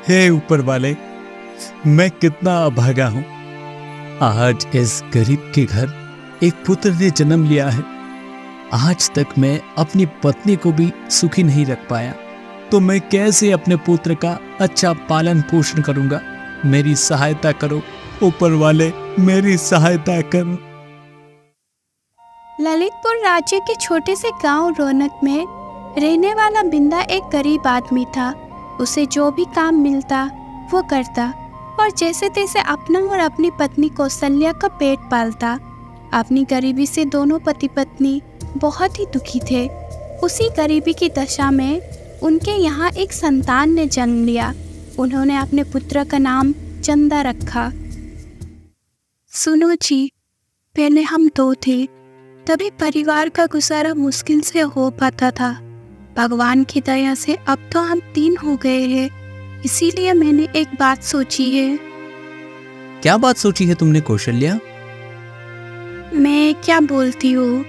हे ऊपर वाले, मैं कितना अभागा हूं। आज इस गरीब के घर एक पुत्र ने जन्म लिया है। आज तक मैं अपनी पत्नी को भी सुखी नहीं रख पाया, तो मैं कैसे अपने पुत्र का अच्छा पालन पोषण करूंगा। मेरी सहायता करो ऊपर वाले, मेरी सहायता करो। ललितपुर राज्य के छोटे से गांव रौनक में रहने वाला बिंदा एक गरीब आदमी था। उसे जो भी काम मिलता वो करता और जैसे तैसे अपना और अपनी पत्नी कौशल्या का पेट पालता। अपनी गरीबी से दोनों पति पत्नी बहुत ही दुखी थे। उसी गरीबी की दशा में उनके यहाँ एक संतान ने जन्म लिया। उन्होंने अपने पुत्र का नाम चंदा रखा। सुनो जी, पहले हम दो थे, तभी परिवार का गुजारा मुश्किल से हो पाता था। भगवान की दया से अब तो हम 3 हो गए हैं। इसीलिए मैंने एक बात सोची है। क्या बात सोची है तुमने कौशल्या? मैं क्या बोलती हूँ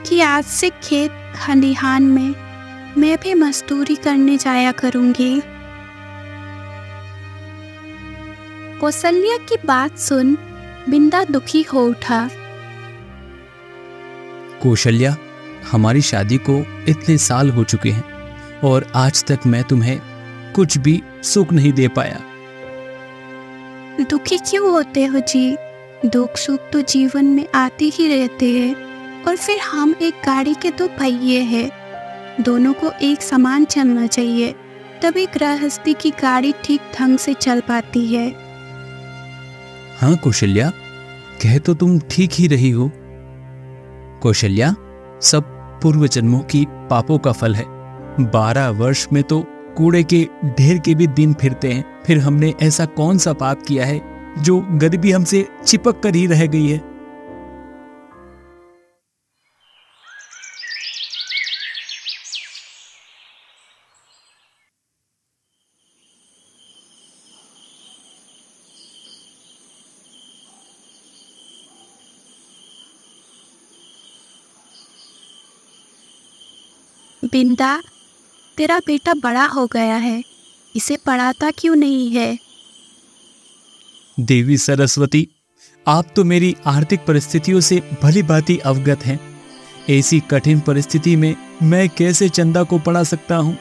कि आज से खेत खलिहान में मैं भी मजदूरी करने जाया करूँगी। कौशल्या की बात सुन बिंदा दुखी हो उठा। कौशल्या, हमारी शादी को इतने साल हो चुके हैं और आज तक मैं तुम्हें कुछ भी सुख नहीं दे पाया। दुखी क्यों होते हो जी? दुख सुख तो जीवन में आते ही रहते हैं। और फिर हम एक गाड़ी के 2 पहिए हैं। दोनों को एक समान चलना चाहिए, तभी गृहस्थी की गाड़ी ठीक ढंग से चल पाती है। हाँ कौशल्या, कह तो तुम ठीक ही रही हो। कौशल्या, सब पूर्व जन्मों की पापों का फल है। 12 वर्ष में तो कूड़े के ढेर के भी दिन फिरते हैं। फिर हमने ऐसा कौन सा पाप किया है जो गरीबी हमसे चिपक कर ही रह गई है। बिंदा, तेरा बेटा बड़ा हो गया है, इसे पढ़ाता क्यों नहीं है? देवी सरस्वती, आप तो मेरी आर्थिक परिस्थितियों से भली भांति अवगत हैं। ऐसी कठिन परिस्थिति में मैं कैसे चंदा को पढ़ा सकता हूँ?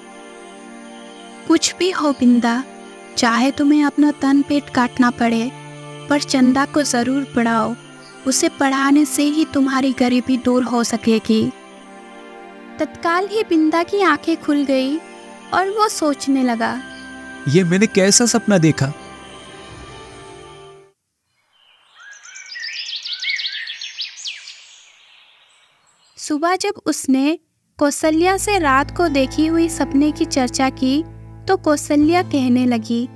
कुछ भी हो बिंदा, चाहे तुम्हें अपना तन पेट काटना पड़े, पर चंदा को जरूर पढ़ाओ। उसे पढ़ाने से ही तुम्हारी गरीबी दूर हो सकेगी। तत्काल ही बिंदा की आंखें खुल गई और वो सोचने लगा, ये मैंने कैसा सपना देखा? सुबह जब उसने कौशल्या से रात को देखी हुई सपने की चर्चा की तो कौशल्या कहने लगी,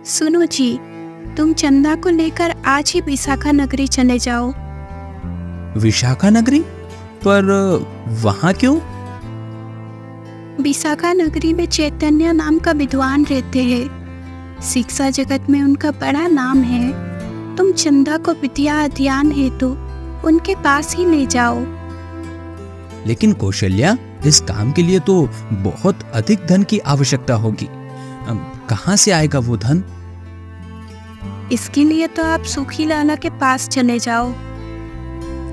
सुनो जी, तुम चंदा को लेकर आज ही विशाखा नगरी चले जाओ। विशाखा नगरी? पर वहां क्यों? विशाखा नगरी में चैतन्य नाम का विद्वान रहते हैं। शिक्षा जगत में उनका बड़ा नाम है। तुम चंदा को विद्या अध्ययन हेतु उनके पास ही ले जाओ। लेकिन कौशल्या, इस काम के लिए तो बहुत अधिक धन की आवश्यकता होगी। कहाँ से आएगा वो धन? इसके लिए तो आप सुखी लाला के पास चले जाओ।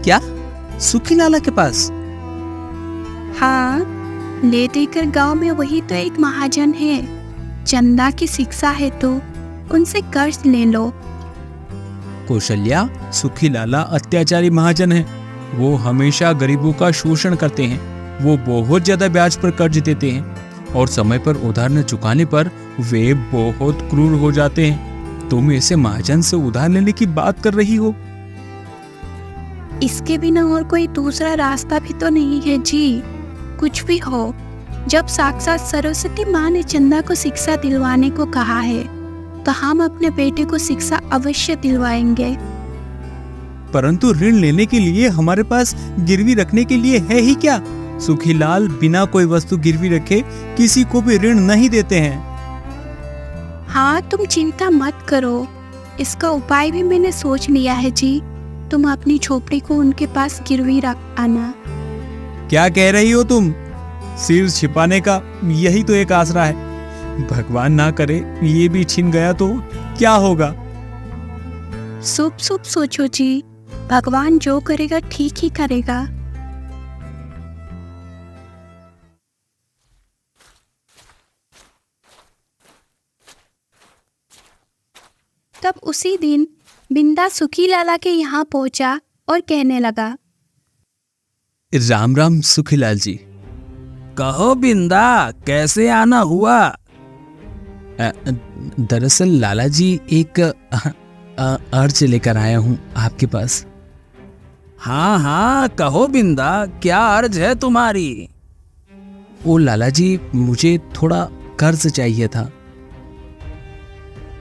क्या? सुखी लाला के पास? हाँ, ले देकर गांव में वही तो एक महाजन है। चंदा की शिक्षा है तो उनसे कर्ज ले लो। कौशल्या, सुखी लाला अत्याचारी महाजन है। वो हमेशा गरीबों का शोषण करते हैं। वो बहुत ज्यादा ब्याज पर कर्ज देते हैं और समय पर उधार न चुकाने पर वे बहुत क्रूर हो जाते हैं। तुम ऐसे महाजन से उधार लेने की बात कर रही हो? इसके बिना और कोई दूसरा रास्ता भी तो नहीं है जी। कुछ भी हो, जब साक्षात सरस्वती माँ ने चंदा को शिक्षा दिलवाने को कहा है तो हम अपने बेटे को शिक्षा अवश्य दिलवाएंगे। परंतु ऋण लेने के लिए हमारे पास गिरवी रखने के लिए है ही क्या? सुखीलाल बिना कोई वस्तु गिरवी रखे किसी को भी ऋण नहीं देते हैं। हाँ, तुम चिंता मत करो, इसका उपाय भी मैंने सोच लिया है जी। तुम अपनी झोपड़ी को उनके पास गिरवी रख आना। क्या कह रही हो तुम? सिर छिपाने का यही तो एक आसरा है। भगवान ना करे ये भी छिन गया तो क्या होगा? शुभ शुभ सोचो जी, भगवान जो करेगा ठीक ही करेगा। तब उसी दिन बिंदा सुखी लाला के यहाँ पहुंचा और कहने लगा, राम राम सुखीलाल जी। कहो बिंदा, कैसे आना हुआ? दरअसल लाला जी एक अर्ज लेकर आया हूँ आपके पास। हाँ हाँ कहो बिंदा, क्या अर्ज है तुम्हारी? ओ लाला जी, मुझे थोड़ा कर्ज चाहिए था।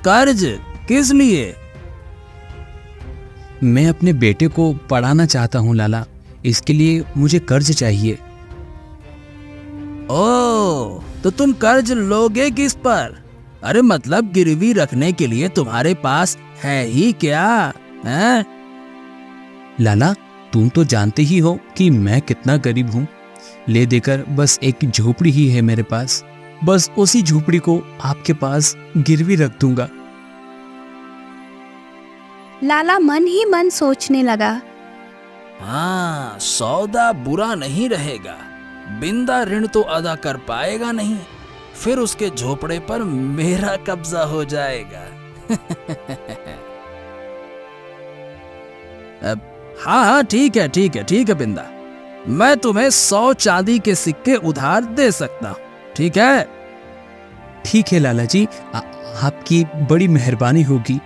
कर्ज? किस लिए? मैं अपने बेटे को पढ़ाना चाहता हूँ लाला, इसके लिए मुझे कर्ज चाहिए। ओ, तो तुम कर्ज लोगे किस पर? अरे मतलब गिरवी रखने के लिए तुम्हारे पास है ही क्या? हैं? लाला, तुम तो जानते ही हो कि मैं कितना गरीब हूँ। ले देकर बस एक झोपड़ी ही है मेरे पास, बस उसी झोपड़ी को आपके पास गिरवी रख दूंगा। लाला मन ही मन सोचने लगा, हाँ, सौदा बुरा नहीं रहेगा। बिंदा ऋण तो अदा कर पाएगा नहीं, फिर उसके झोपड़े पर मेरा कब्जा हो जाएगा। हाँ हाँ ठीक है ठीक है ठीक है बिंदा, मैं तुम्हें 100 चांदी के सिक्के उधार दे सकता हूँ, ठीक है? ठीक है लाला जी, आपकी बड़ी मेहरबानी होगी।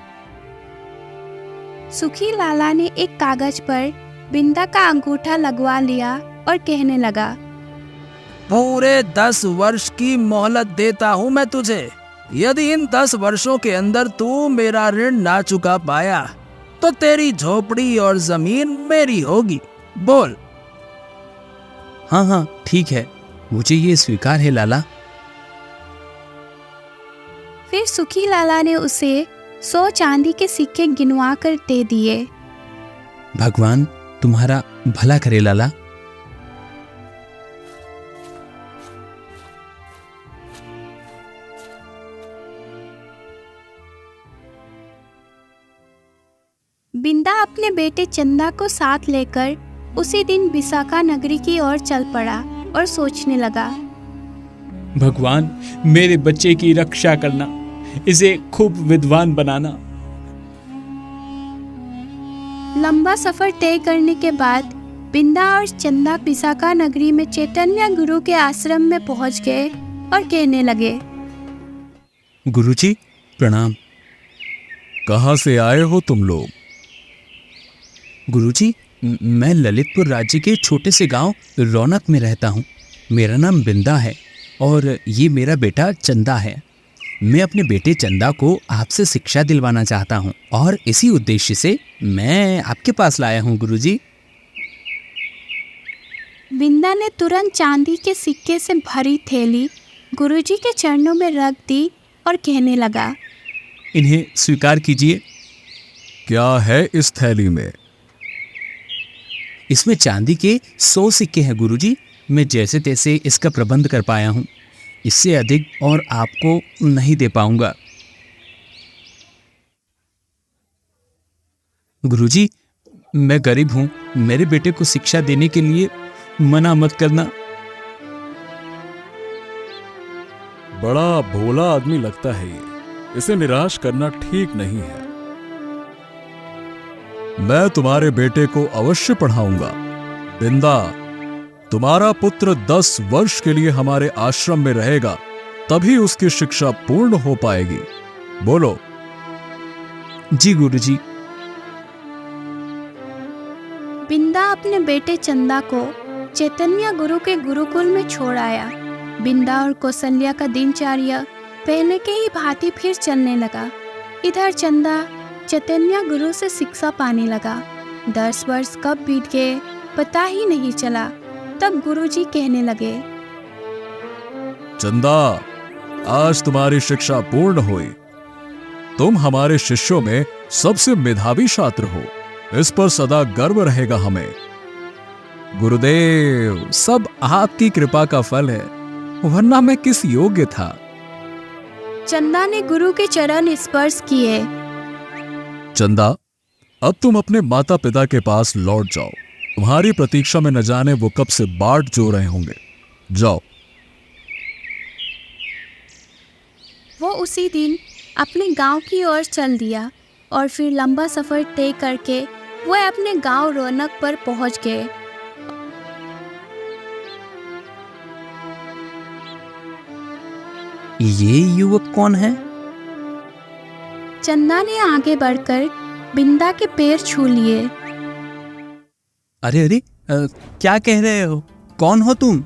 सुखी लाला ने एक कागज पर बिंदा का अंगूठा लगवा लिया और कहने लगा, पूरे 10 वर्ष की मोहलत देता हूं मैं तुझे। यदि इन 10 वर्षों के अंदर तू मेरा ऋण ना चुका पाया तो तेरी झोपड़ी और जमीन मेरी होगी। बोल। हाँ हाँ ठीक है, मुझे ये स्वीकार है लाला। फिर सुखी लाला ने उसे 100 चांदी के सिक्के गिनवा कर दे दिए। भगवान तुम्हारा भला करे लाला। बिंदा अपने बेटे चंदा को साथ लेकर उसी दिन विशाखा नगरी की ओर चल पड़ा और सोचने लगा, भगवान मेरे बच्चे की रक्षा करना, इसे खूब विद्वान बनाना। लंबा सफर तय करने के बाद बिंदा और चंदा विशाखा नगरी में चैतन्य गुरु के आश्रम में पहुंच गए और कहने लगे, गुरुजी प्रणाम। कहाँ से आए हो तुम लोग? गुरुजी, मैं ललितपुर राज्य के छोटे से गांव रौनक में रहता हूँ। मेरा नाम बिंदा है और ये मेरा बेटा चंदा है। मैं अपने बेटे चंदा को आपसे शिक्षा दिलवाना चाहता हूँ और इसी उद्देश्य से मैं आपके पास लाया हूँ गुरुजी। बिंदा ने तुरंत चांदी के सिक्के से भरी थैली गुरुजी के चरणों में रख दी और कहने लगा, इन्हें स्वीकार कीजिए। क्या है इस थैली में? इसमें चांदी के 100 सिक्के हैं गुरुजी। मैं जैसे तैसे इसका प्रबंध कर पाया हूँ, इससे अधिक और आपको नहीं दे पाऊंगा। गुरुजी, मैं गरीब हूँ, मेरे बेटे को शिक्षा देने के लिए मना मत करना। बड़ा भोला आदमी लगता है ये, इसे निराश करना ठीक नहीं है। मैं तुम्हारे बेटे को अवश्य पढ़ाऊंगा। बिंदा, तुम्हारा पुत्र 10 वर्ष के लिए हमारे आश्रम में रहेगा, तभी उसकी शिक्षा पूर्ण हो पाएगी। बोलो। जी गुरुजी। बिंदा अपने बेटे चंदा को चैतन्य गुरु के गुरुकुल में छोड़ आया। बिंदा और कौशल्या का दिनचर्या पहले के ही भांति फिर चलने लगा। इधर चंदा चैतन्य गुरु से शिक्षा पाने लगा। 10 वर्ष कब बीत गए पता ही नहीं चला। तब गुरुजी कहने लगे, चंदा, आज तुम्हारी शिक्षा पूर्ण हुई। तुम हमारे शिष्यों में सबसे मेधावी छात्र हो, इस पर सदा गर्व रहेगा हमें। गुरुदेव, सब आपकी कृपा का फल है, वरना मैं किस योग्य था। चंदा ने गुरु के चरण स्पर्श किए। चंदा, अब तुम अपने माता पिता के पास लौट जाओ। तुम्हारी प्रतीक्षा में न जाने वो कब से बाट जो रहे होंगे। जाओ। वो उसी दिन अपने गांव की ओर चल दिया और फिर लंबा सफर तय करके वो अपने गांव रौनक पर पहुंच गए। ये युवक कौन है? चंदा ने आगे बढ़कर बिंदा के पैर छू लिए। अरे अरे, क्या कह रहे हो? कौन हो तुम?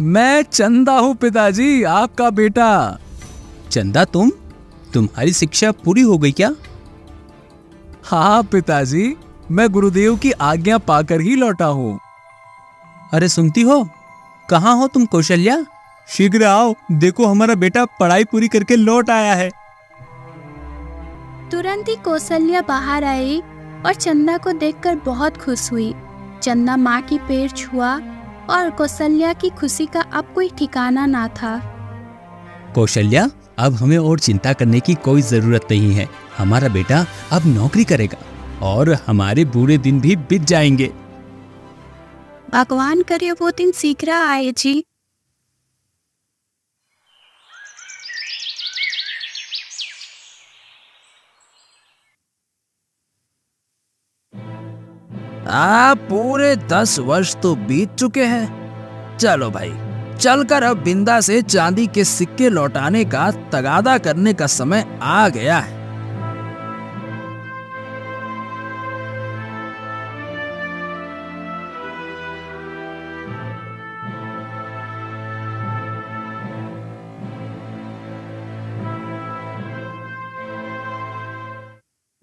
मैं चंदा हूँ पिताजी, आपका बेटा। चंदा, तुम्हारी शिक्षा पूरी हो गई क्या? हाँ पिताजी, मैं गुरुदेव की आज्ञा पाकर ही लौटा हूँ। अरे सुनती हो, कहाँ हो तुम कौशल्या? शीघ्र आओ, देखो हमारा बेटा पढ़ाई पूरी करके लौट आया है। तुरंत ही कौशल्या बाहर आई और चंदा को देखकर बहुत खुश हुई। चंदा माँ की पैर छुआ और कौशल्या की खुशी का अब कोई ठिकाना ना था। कौशल्या, अब हमें और चिंता करने की कोई जरूरत नहीं है। हमारा बेटा अब नौकरी करेगा और हमारे बुरे दिन भी बीत जाएंगे। भगवान करे वो दिन शीघ्र आए जी। पूरे 10 वर्ष तो बीत चुके हैं। चलो भाई, चलकर अब बिंदा से चांदी के सिक्के लौटाने का तगादा करने का समय आ गया है।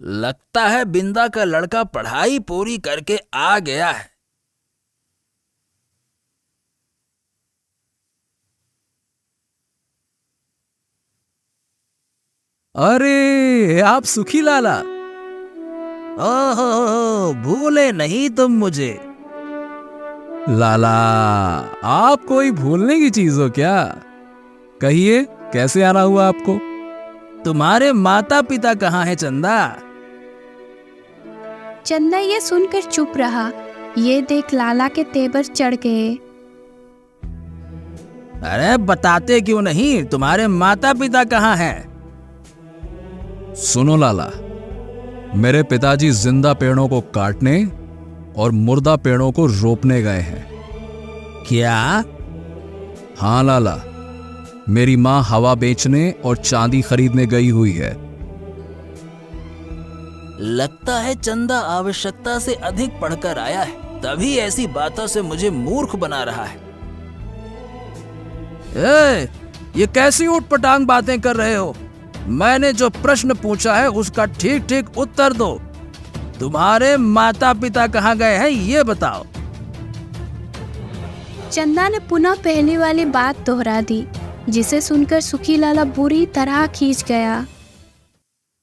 लगता है बिंदा का लड़का पढ़ाई पूरी करके आ गया है। अरे आप सुखी लाला, ओहो भूले नहीं तुम मुझे। लाला, आप कोई भूलने की चीज हो क्या? कहिए, कैसे आना हुआ आपको? तुम्हारे माता पिता कहाँ हैं चंदा? चंदा ये सुनकर चुप रहा। ये देख लाला के तेवर चढ़ गए। अरे बताते क्यों नहीं, तुम्हारे माता पिता कहाँ हैं? सुनो लाला, मेरे पिताजी जिंदा पेड़ों को काटने और मुर्दा पेड़ों को रोपने गए हैं। क्या? हाँ लाला, मेरी माँ हवा बेचने और चांदी खरीदने गई हुई है। लगता है चंदा आवश्यकता से अधिक पढ़कर आया है, तभी ऐसी बातों से मुझे मूर्ख बना रहा है। ये कैसी ऊटपटांग बातें कर रहे हो? मैंने जो प्रश्न पूछा है उसका ठीक ठीक उत्तर दो। तुम्हारे माता पिता कहाँ गए हैं ये बताओ। चंदा ने पुनः पहले वाली बात दोहरा दी, जिसे सुनकर सुखी लाला बुरी तरह खींच गया।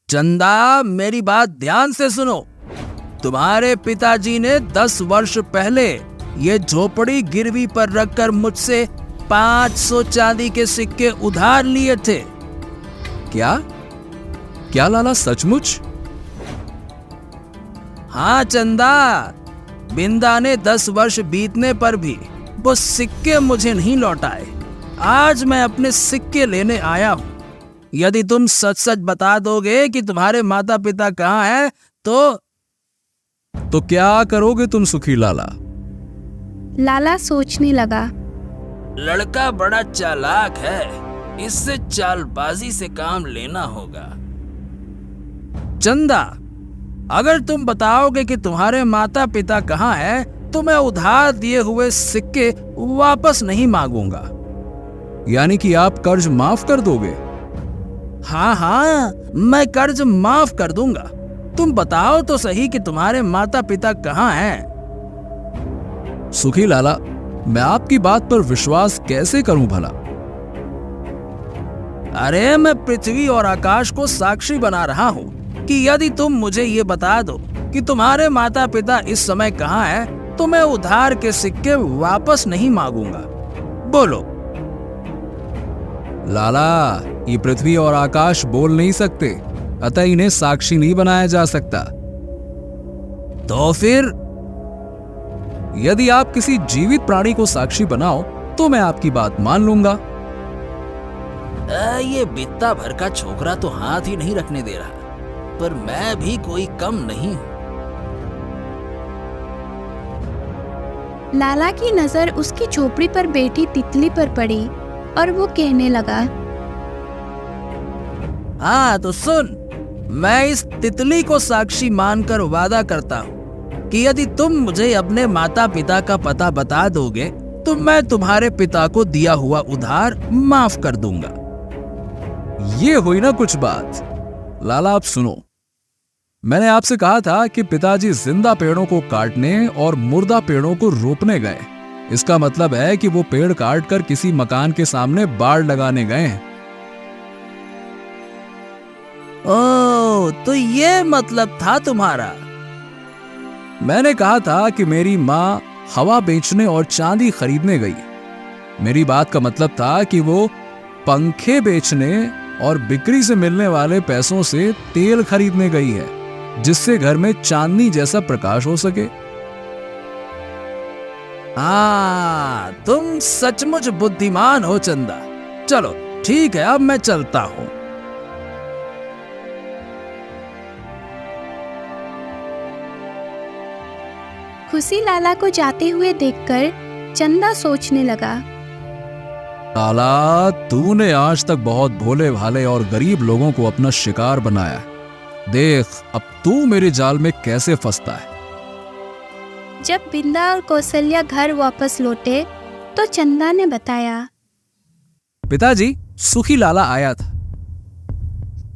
चंदा, मेरी बात ध्यान से सुनो। तुम्हारे पिताजी ने 10 वर्ष पहले ये झोपड़ी गिरवी पर रखकर मुझसे 500 चांदी के सिक्के उधार लिए थे। क्या? क्या लाला, सचमुच? हाँ चंदा, बिंदा ने 10 वर्ष बीतने पर भी वो सिक्के मुझे नहीं लौटाए। आज मैं अपने सिक्के लेने आया हूँ। यदि तुम सच सच बता दोगे कि तुम्हारे माता पिता कहाँ हैं, तो क्या करोगे तुम सुखी लाला? लाला सोचने लगा। लड़का बड़ा चालाक है, इससे चालबाजी से काम लेना होगा। चंदा, अगर तुम बताओगे कि तुम्हारे माता पिता कहाँ हैं, तो मैं उधार दिए हुए सिक्के वापस नहीं मांगूंगा। यानी कि आप कर्ज माफ कर दोगे? हाँ हाँ, मैं कर्ज माफ कर दूंगा। तुम बताओ तो सही कि तुम्हारे माता पिता कहाँ हैं? सुखी लाला, मैं आपकी बात पर विश्वास कैसे करूं भला? अरे मैं पृथ्वी और आकाश को साक्षी बना रहा हूँ कि यदि तुम मुझे ये बता दो कि तुम्हारे माता पिता इस समय कहाँ हैं, तो मैं उधार के सिक्के वापस नहीं मांगूंगा। बोलो। लाला, ये पृथ्वी और आकाश बोल नहीं सकते, अतः इन्हें साक्षी नहीं बनाया जा सकता। तो फिर यदि आप किसी जीवित प्राणी को साक्षी बनाओ तो मैं आपकी बात मान लूंगा। ये बित्ता भर का छोकरा तो हाथ ही नहीं रखने दे रहा, पर मैं भी कोई कम नहीं हूं। लाला की नजर उसकी झोपड़ी पर बैठी तितली पर पड़ी और वो कहने लगा, हाँ तो सुन, मैं इस तितली को साक्षी मानकर वादा करता हूँ कि यदि तुम मुझे अपने माता पिता का पता बता दोगे तो मैं तुम्हारे पिता को दिया हुआ उधार माफ कर दूंगा। ये हुई ना कुछ बात। लाला आप सुनो, मैंने आपसे कहा था कि पिताजी जिंदा पेड़ों को काटने और मुर्दा पेड़ों को रोपने गए। इसका मतलब है कि वो पेड़ काट कर किसी मकान के सामने बाड़ लगाने गए हैं। ओह, तो ये मतलब था तुम्हारा। मैंने कहा था कि मेरी माँ हवा बेचने और चांदी खरीदने गई। मेरी बात का मतलब था कि वो पंखे बेचने और बिक्री से मिलने वाले पैसों से तेल खरीदने गई है, जिससे घर में चांदनी जैसा प्रकाश हो सके। हाँ, तुम सचमुच बुद्धिमान हो चंदा। चलो ठीक है, अब मैं चलता हूं। खुशी लाला को जाते हुए देखकर चंदा सोचने लगा, लाला, तूने आज तक बहुत भोले भाले और गरीब लोगों को अपना शिकार बनाया है। देख अब तू मेरे जाल में कैसे फंसता है। जब बिंदा और कौशल्या घर वापस लौटे तो चंदा ने बताया, पिताजी, सुखी लाला आया था।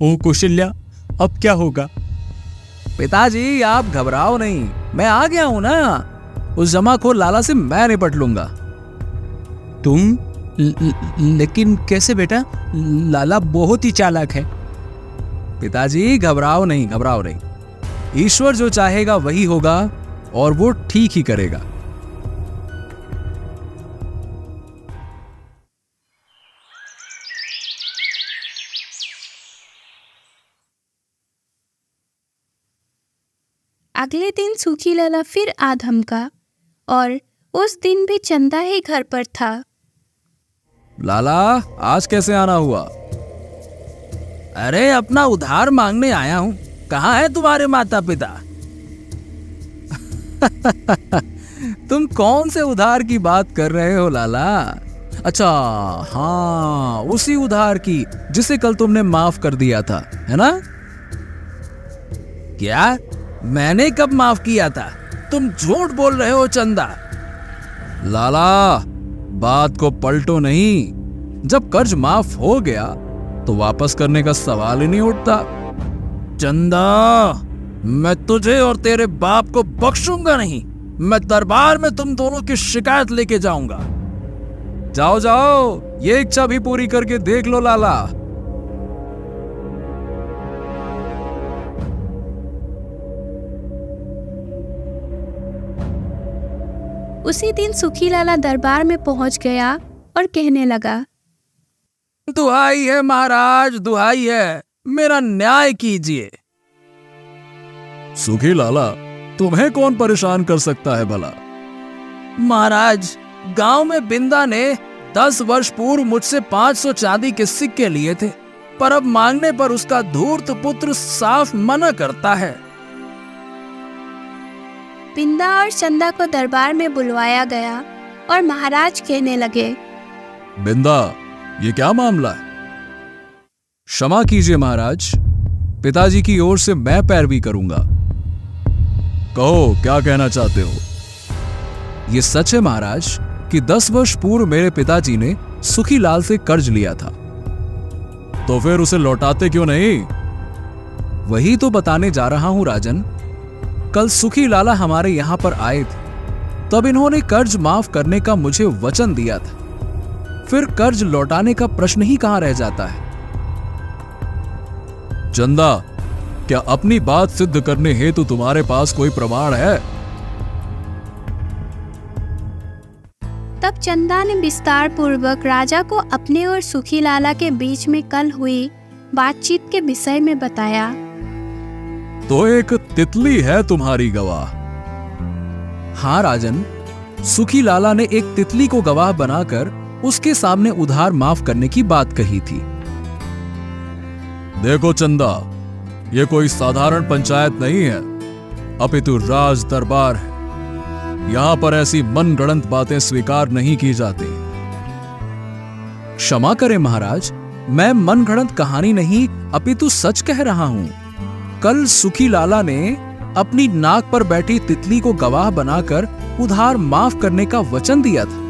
ओ कौशल्या, अब क्या होगा? पिताजी आप घबराओ नहीं, मैं आ गया हूं ना। उस जमाखोर लाला से मैं निपट लूंगा। तुम? लेकिन कैसे बेटा? लाला बहुत ही चालाक है। पिताजी घबराओ नहीं, घबराओ नहीं। ईश्वर जो चाहेगा वही होगा और वो ठीक ही करेगा। अगले दिन सूखी लाला फिर आ धमका और उस दिन भी चंदा ही घर पर था। लाला, आज कैसे आना हुआ? अरे अपना उधार मांगने आया हूं। कहाँ है तुम्हारे माता पिता? तुम कौन से उधार की बात कर रहे हो लाला? अच्छा हाँ, उसी उधार की जिसे कल तुमने माफ कर दिया था, है ना? क्या? मैंने कब माफ किया था? तुम झूठ बोल रहे हो चंदा। लाला, बात को पलटो नहीं। जब कर्ज माफ हो गया तो वापस करने का सवाल ही नहीं उठता। चंदा, मैं तुझे और तेरे बाप को बख्शूंगा नहीं। मैं दरबार में तुम दोनों की शिकायत लेके जाऊंगा। जाओ जाओ, ये इच्छा भी पूरी करके देख लो लाला। उसी दिन सुखी लाला दरबार में पहुंच गया और कहने लगा, दुहाई है महाराज, दुहाई है, मेरा न्याय कीजिए। सुखी लाला, तुम्हें कौन परेशान कर सकता है भला? महाराज, गांव में बिंदा ने 10 वर्ष पूर्व मुझसे 500 चांदी के सिक्के लिए थे, पर अब मांगने पर उसका धूर्त पुत्र साफ मना करता है। बिंदा और चंदा को दरबार में बुलवाया गया और महाराज कहने लगे, बिंदा, ये क्या मामला है? क्षमा कीजिए महाराज, पिताजी की ओर से मैं पैरवी करूंगा। कहो, क्या कहना चाहते हो? ये सच है महाराज कि 10 वर्ष पूर्व मेरे पिताजी ने सुखी लाल से कर्ज लिया था। तो फिर उसे लौटाते क्यों नहीं? वही तो बताने जा रहा हूं राजन। कल सुखी लाला हमारे यहां पर आए थे, तब इन्होंने कर्ज माफ करने का मुझे वचन दिया था। फिर कर्ज लौटाने का प्रश्न ही कहां रह जाता है। चंदा, क्या अपनी बात सिद्ध करने हेतु तुम्हारे पास कोई प्रमाण है? तब तब चंदा ने विस्तार पूर्वक राजा को अपने और सुखी लाला के बीच में कल हुई बातचीत के विषय में बताया। तो एक तितली है तुम्हारी गवाह? हाँ राजन, सुखी लाला ने एक तितली को गवाह बनाकर उसके सामने उधार माफ करने की बात कही थी। देखो चंदा, ये कोई साधारण पंचायत नहीं है, अपितु राज दरबार है। यहां पर ऐसी मनगढ़ंत बातें स्वीकार नहीं की जाती। क्षमा करें महाराज, मैं मनगढ़ंत कहानी नहीं अपितु सच कह रहा हूं। कल सुखी लाला ने अपनी नाक पर बैठी तितली को गवाह बनाकर उधार माफ करने का वचन दिया था।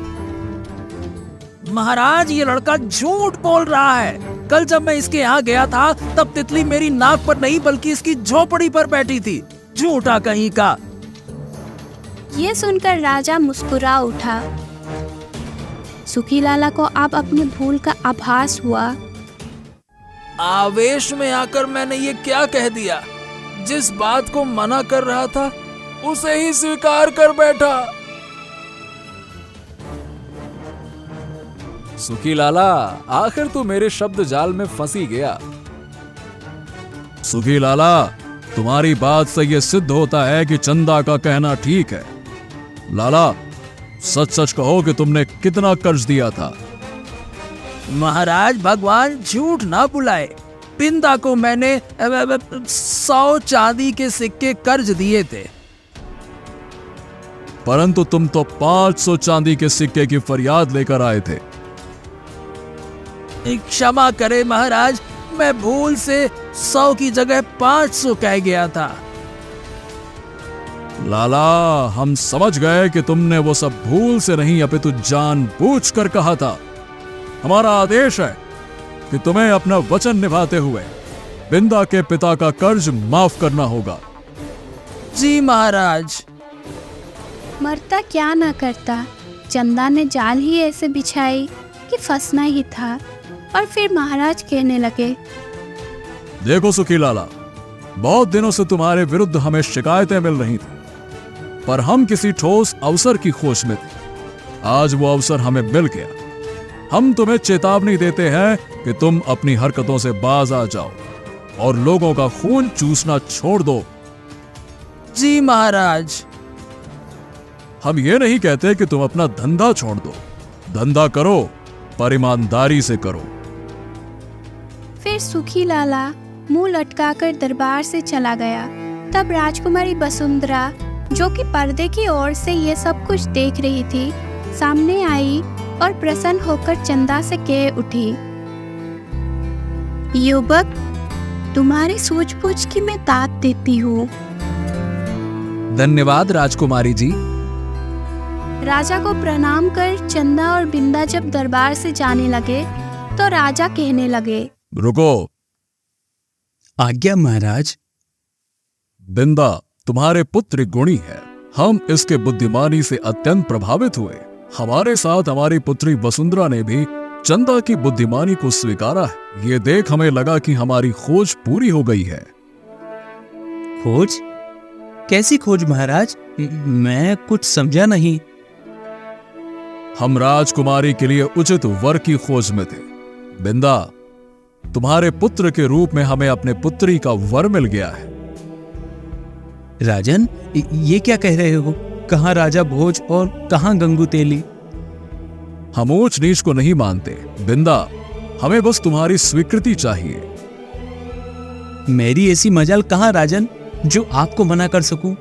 महाराज, ये लड़का झूठ बोल रहा है। कल जब मैं इसके यहाँ गया था तब तितली मेरी नाक पर नहीं बल्कि इसकी झोपड़ी पर बैठी थी। झूठा कहीं का। ये सुनकर राजा मुस्कुरा उठा। सुखी लाला को अब अपनी भूल का आभास हुआ। आवेश में आकर मैंने ये क्या कह दिया। जिस बात को मना कर रहा था उसे ही स्वीकार कर बैठा। सुखी लाला, आखिर तू मेरे शब्द जाल में फंसी गया। सुखी लाला, तुम्हारी बात से यह सिद्ध होता है कि चंदा का कहना ठीक है। लाला, सच सच कहो कि तुमने कितना कर्ज दिया था? महाराज, भगवान झूठ ना बुलाए। बिंदा को मैंने 100 चांदी के सिक्के कर्ज दिए थे। परंतु तुम तो 500 चांदी के सिक्के की फरियाद लेकर आए थे। क्षमा करे महाराज, मैं भूल से 100 की जगह 500 कह गया था। लाला, हम समझ गए कि तुमने वो सब भूल से नहीं अपितु जानबूझकर कहा था। हमारा आदेश है कि तुम्हें अपना वचन निभाते हुए बिंदा के पिता का कर्ज माफ करना होगा। जी महाराज। मरता क्या ना करता। चंदा ने जाल ही ऐसे बिछाई कि फंसना ही था। और फिर महाराज कहने लगे, देखो सुखी लाला, बहुत दिनों से तुम्हारे विरुद्ध हमें शिकायतें मिल रही थी, पर हम किसी ठोस अवसर की खोज में थे। आज वो अवसर हमें मिल गया। हम तुम्हें चेतावनी देते हैं कि तुम अपनी हरकतों से बाज आ जाओ और लोगों का खून चूसना छोड़ दो। जी महाराज। हम ये नहीं कहते कि तुम अपना धंधा छोड़ दो। धंधा करो, पर ईमानदारी से करो। फिर सुखी लाला मुंह लटकाकर दरबार से चला गया। तब राजकुमारी वसुंधरा, जो कि पर्दे की ओर से ये सब कुछ देख रही थी, सामने आई और प्रसन्न होकर चंदा से कह उठी, युवक, तुम्हारी सूझबूझ की मैं दाद देती हूँ। धन्यवाद राजकुमारी जी। राजा को प्रणाम कर चंदा और बिंदा जब दरबार से जाने लगे तो राजा कहने लगे, रुको। आज्ञा महाराज। बिंदा, तुम्हारे पुत्र गुणी है। हम इसके बुद्धिमानी से अत्यंत प्रभावित हुए। हमारे साथ हमारी पुत्री वसुंधरा ने भी चंदा की बुद्धिमानी को स्वीकारा है। ये देख हमें लगा कि हमारी खोज पूरी हो गई है। खोज? कैसी खोज महाराज? मैं कुछ समझा नहीं। हम राजकुमारी के लिए उचित वर की खोज में थे। बिंदा, तुम्हारे पुत्र के रूप में हमें अपने पुत्री का वर मिल गया है। राजन, ये क्या कह रहे हो? कहाँ राजा भोज और कहाँ गंगू तेली? हम ऊंच नीच को नहीं मानते बिंदा, हमें बस तुम्हारी स्वीकृति चाहिए। मेरी ऐसी मजाल कहाँ राजन, जो आपको मना कर सकूं?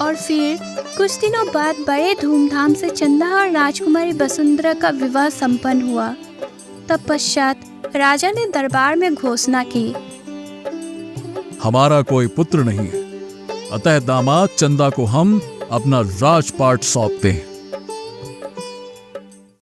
और फिर कुछ दिनों बाद बड़े धूमधाम से चंदा और राजकुमारी वसुंधरा का विवाह संपन्न हुआ। तत्पश्चात राजा ने दरबार में घोषणा की, हमारा कोई पुत्र नहीं है, अतः दामाद चंदा को हम अपना राजपाट सौंपते हैं।